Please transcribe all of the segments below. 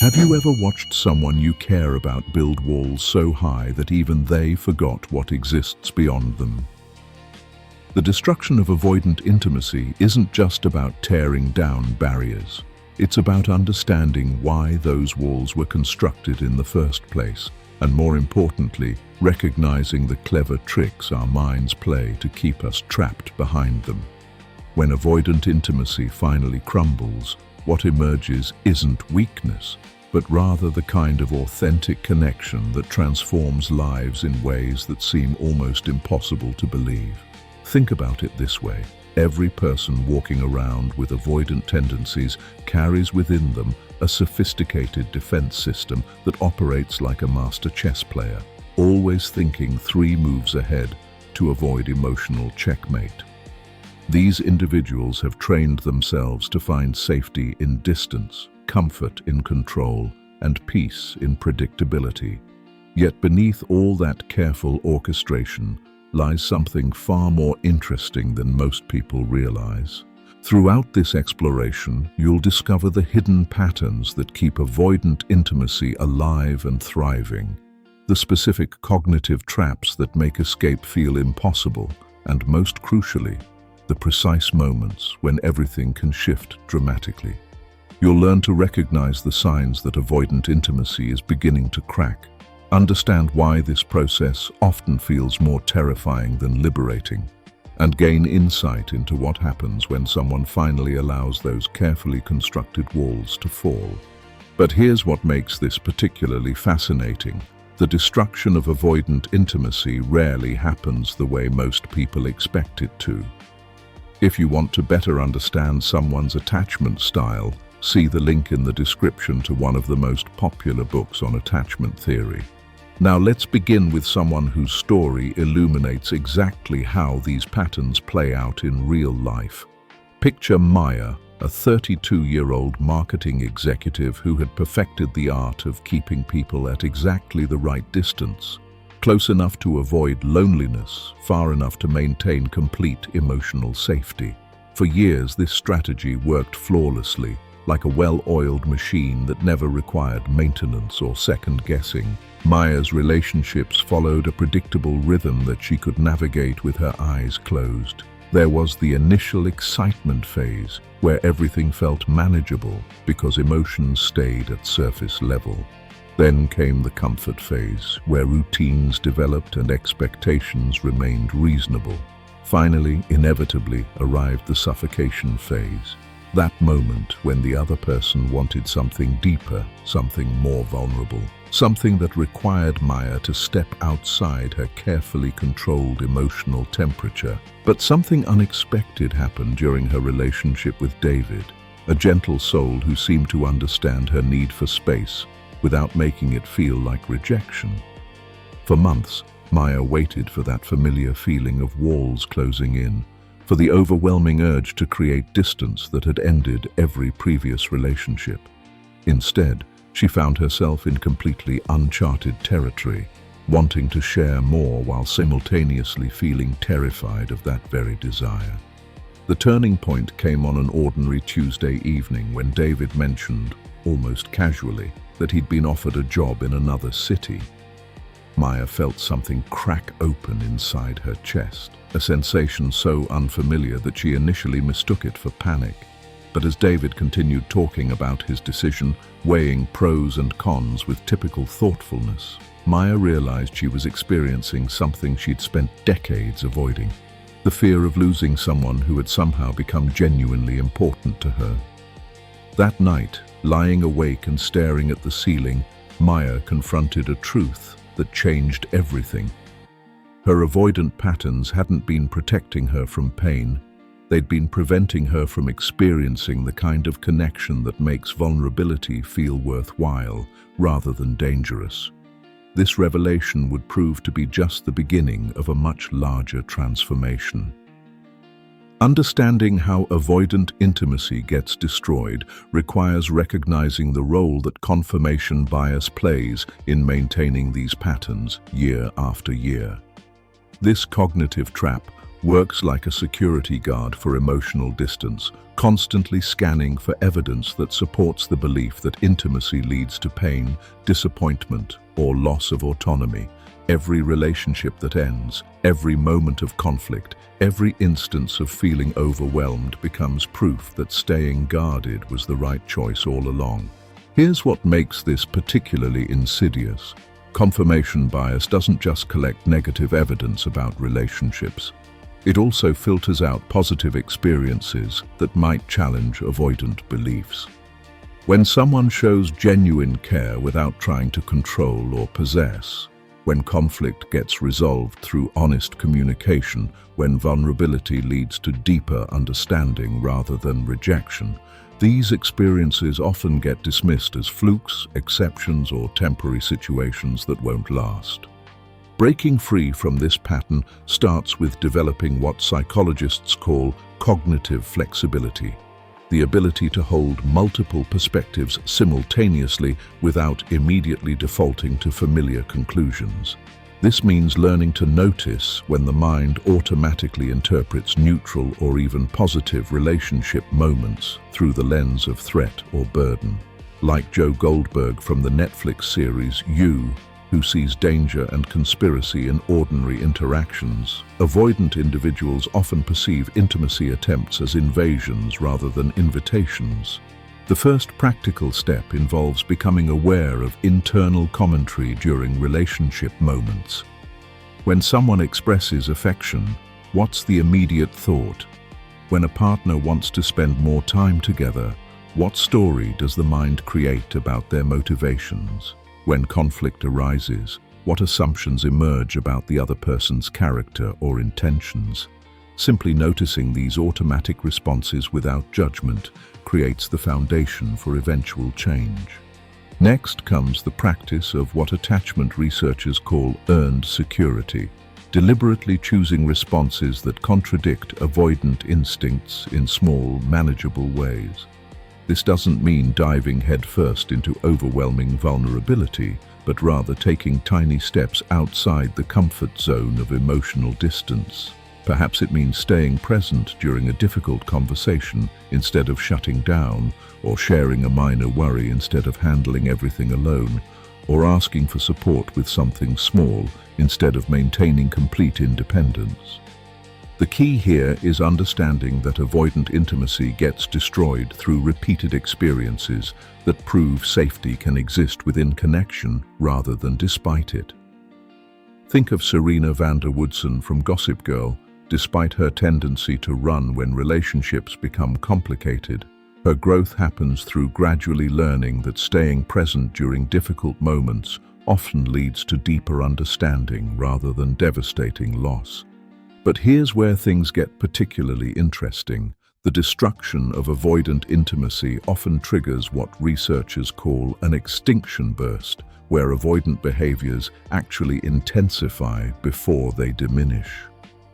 Have you ever watched someone you care about build walls so high that even they forgot what exists beyond them? The destruction of avoidant intimacy isn't just about tearing down barriers. It's about understanding why those walls were constructed in the first place, and more importantly, recognizing the clever tricks our minds play to keep us trapped behind them. When avoidant intimacy finally crumbles, what emerges isn't weakness, but rather the kind of authentic connection that transforms lives in ways that seem almost impossible to believe. Think about it this way. Every person walking around with avoidant tendencies carries within them a sophisticated defense system that operates like a master chess player, always thinking 3 moves ahead to avoid emotional checkmate. These individuals have trained themselves to find safety in distance, comfort in control, and peace in predictability. Yet beneath all that careful orchestration lies something far more interesting than most people realize. Throughout this exploration, you'll discover the hidden patterns that keep avoidant intimacy alive and thriving, the specific cognitive traps that make escape feel impossible, and most crucially, the precise moments when everything can shift dramatically. You'll learn to recognize the signs that avoidant intimacy is beginning to crack, understand why this process often feels more terrifying than liberating, and gain insight into what happens when someone finally allows those carefully constructed walls to fall. But here's what makes this particularly fascinating. The destruction of avoidant intimacy rarely happens the way most people expect it to. If you want to better understand someone's attachment style, see the link in the description to one of the most popular books on attachment theory. Now let's begin with someone whose story illuminates exactly how these patterns play out in real life. Picture Maya, a 32-year-old marketing executive who had perfected the art of keeping people at exactly the right distance, close enough to avoid loneliness, far enough to maintain complete emotional safety. For years, this strategy worked flawlessly, like a well-oiled machine that never required maintenance or second-guessing. Maya's relationships followed a predictable rhythm that she could navigate with her eyes closed. There was the initial excitement phase, where everything felt manageable because emotions stayed at surface level. Then came the comfort phase, where routines developed and expectations remained reasonable. Finally, inevitably, arrived the suffocation phase, that moment when the other person wanted something deeper, something more vulnerable, something that required Maya to step outside her carefully controlled emotional temperature. But something unexpected happened during her relationship with David, a gentle soul who seemed to understand her need for space without making it feel like rejection. For months, Maya waited for that familiar feeling of walls closing in, for the overwhelming urge to create distance that had ended every previous relationship. Instead, she found herself in completely uncharted territory, wanting to share more while simultaneously feeling terrified of that very desire. The turning point came on an ordinary Tuesday evening when David mentioned, almost casually, that he'd been offered a job in another city. Maya felt something crack open inside her chest, a sensation so unfamiliar that she initially mistook it for panic. But as David continued talking about his decision, weighing pros and cons with typical thoughtfulness, Maya realized she was experiencing something she'd spent decades avoiding: the fear of losing someone who had somehow become genuinely important to her. That night, lying awake and staring at the ceiling, Maya confronted a truth that changed everything. Her avoidant patterns hadn't been protecting her from pain. They'd been preventing her from experiencing the kind of connection that makes vulnerability feel worthwhile rather than dangerous. This revelation would prove to be just the beginning of a much larger transformation. Understanding how avoidant intimacy gets destroyed requires recognizing the role that confirmation bias plays in maintaining these patterns year after year. This cognitive trap, works like a security guard for emotional distance, constantly scanning for evidence that supports the belief that intimacy leads to pain, disappointment, or loss of autonomy. Every relationship that ends, every moment of conflict, every instance of feeling overwhelmed becomes proof that staying guarded was the right choice all along. Here's what makes this particularly insidious. Confirmation bias doesn't just collect negative evidence about relationships. It also filters out positive experiences that might challenge avoidant beliefs. When someone shows genuine care without trying to control or possess, when conflict gets resolved through honest communication, when vulnerability leads to deeper understanding rather than rejection, these experiences often get dismissed as flukes, exceptions, or temporary situations that won't last. Breaking free from this pattern starts with developing what psychologists call cognitive flexibility, the ability to hold multiple perspectives simultaneously without immediately defaulting to familiar conclusions. This means learning to notice when the mind automatically interprets neutral or even positive relationship moments through the lens of threat or burden. Like Joe Goldberg from the Netflix series You, who sees danger and conspiracy in ordinary interactions, avoidant individuals often perceive intimacy attempts as invasions rather than invitations. The first practical step involves becoming aware of internal commentary during relationship moments. When someone expresses affection, what's the immediate thought? When a partner wants to spend more time together, what story does the mind create about their motivations? When conflict arises, what assumptions emerge about the other person's character or intentions? Simply noticing these automatic responses without judgment creates the foundation for eventual change. Next comes the practice of what attachment researchers call earned security, deliberately choosing responses that contradict avoidant instincts in small, manageable ways. This doesn't mean diving headfirst into overwhelming vulnerability, but rather taking tiny steps outside the comfort zone of emotional distance. Perhaps it means staying present during a difficult conversation instead of shutting down, or sharing a minor worry instead of handling everything alone, or asking for support with something small instead of maintaining complete independence. The key here is understanding that avoidant intimacy gets destroyed through repeated experiences that prove safety can exist within connection rather than despite it. Think of Serena van der Woodsen from Gossip Girl. Despite her tendency to run when relationships become complicated, her growth happens through gradually learning that staying present during difficult moments often leads to deeper understanding rather than devastating loss. But here's where things get particularly interesting. The destruction of avoidant intimacy often triggers what researchers call an extinction burst, where avoidant behaviors actually intensify before they diminish.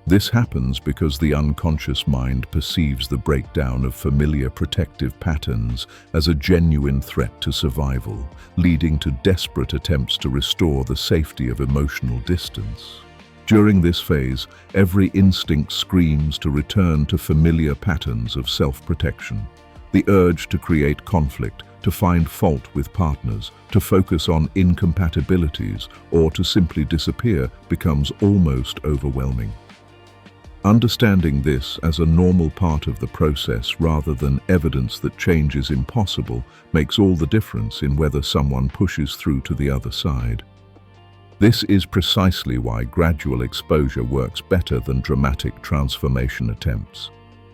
This happens because the unconscious mind perceives the breakdown of familiar protective patterns as a genuine threat to survival, leading to desperate attempts to restore the safety of emotional distance. During this phase, every instinct screams to return to familiar patterns of self-protection. The urge to create conflict, to find fault with partners, to focus on incompatibilities, or to simply disappear becomes almost overwhelming. Understanding this as a normal part of the process rather than evidence that change is impossible makes all the difference in whether someone pushes through to the other side. This is precisely why gradual exposure works better than dramatic transformation attempts.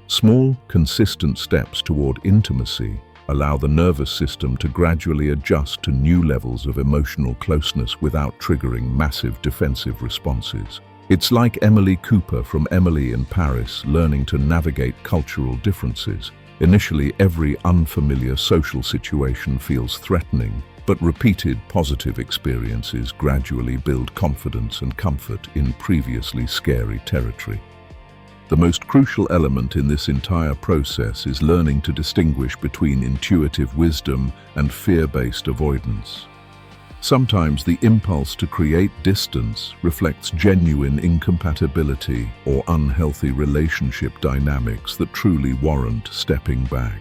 Small, consistent steps toward intimacy allow the nervous system to gradually adjust to new levels of emotional closeness without triggering massive defensive responses. It's like Emily Cooper from Emily in Paris learning to navigate cultural differences. Initially, every unfamiliar social situation feels threatening, but repeated positive experiences gradually build confidence and comfort in previously scary territory. The most crucial element in this entire process is learning to distinguish between intuitive wisdom and fear-based avoidance. Sometimes the impulse to create distance reflects genuine incompatibility or unhealthy relationship dynamics that truly warrant stepping back.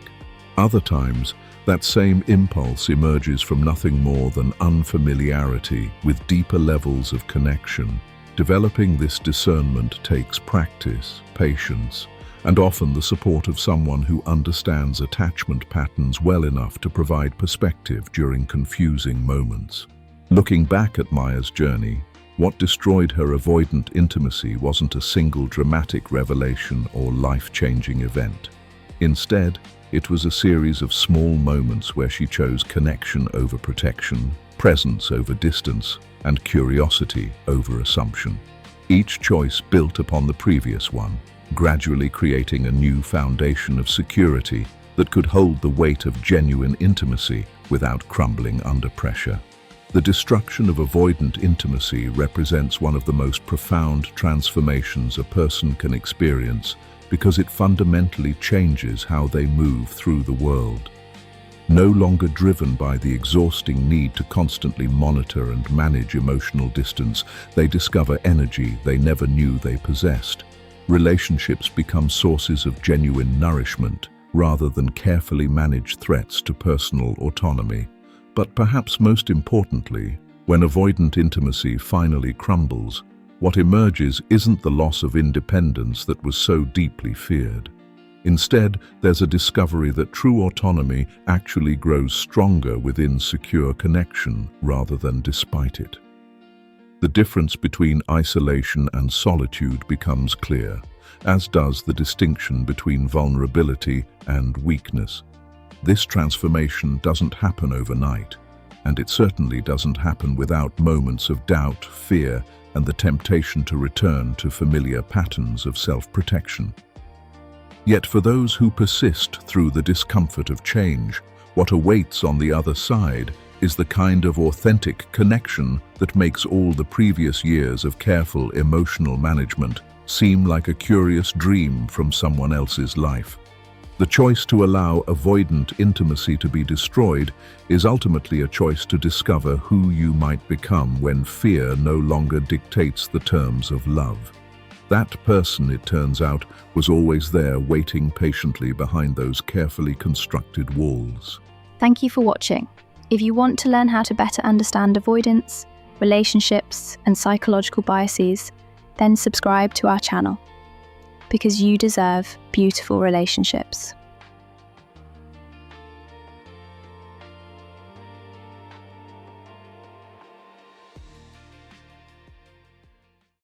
Other times, that same impulse emerges from nothing more than unfamiliarity with deeper levels of connection. Developing this discernment takes practice, patience, and often the support of someone who understands attachment patterns well enough to provide perspective during confusing moments. Looking back at Maya's journey, what destroyed her avoidant intimacy wasn't a single dramatic revelation or life-changing event. Instead, it was a series of small moments where she chose connection over protection, presence over distance, and curiosity over assumption. Each choice built upon the previous one, gradually creating a new foundation of security that could hold the weight of genuine intimacy without crumbling under pressure. The destruction of avoidant intimacy represents one of the most profound transformations a person can experience because it fundamentally changes how they move through the world. No longer driven by the exhausting need to constantly monitor and manage emotional distance, they discover energy they never knew they possessed. Relationships become sources of genuine nourishment rather than carefully managed threats to personal autonomy. But perhaps most importantly, when avoidant intimacy finally crumbles, what emerges isn't the loss of independence that was so deeply feared. Instead, there's a discovery that true autonomy actually grows stronger within secure connection rather than despite it. The difference between isolation and solitude becomes clear, as does the distinction between vulnerability and weakness. This transformation doesn't happen overnight, and it certainly doesn't happen without moments of doubt, fear, and the temptation to return to familiar patterns of self-protection. Yet for those who persist through the discomfort of change, what awaits on the other side is the kind of authentic connection that makes all the previous years of careful emotional management seem like a curious dream from someone else's life. The choice to allow avoidant intimacy to be destroyed is ultimately a choice to discover who you might become when fear no longer dictates the terms of love. That person, it turns out, was always there waiting patiently behind those carefully constructed walls. Thank you for watching. If you want to learn how to better understand avoidance, relationships, and psychological biases, then subscribe to our channel, because you deserve beautiful relationships.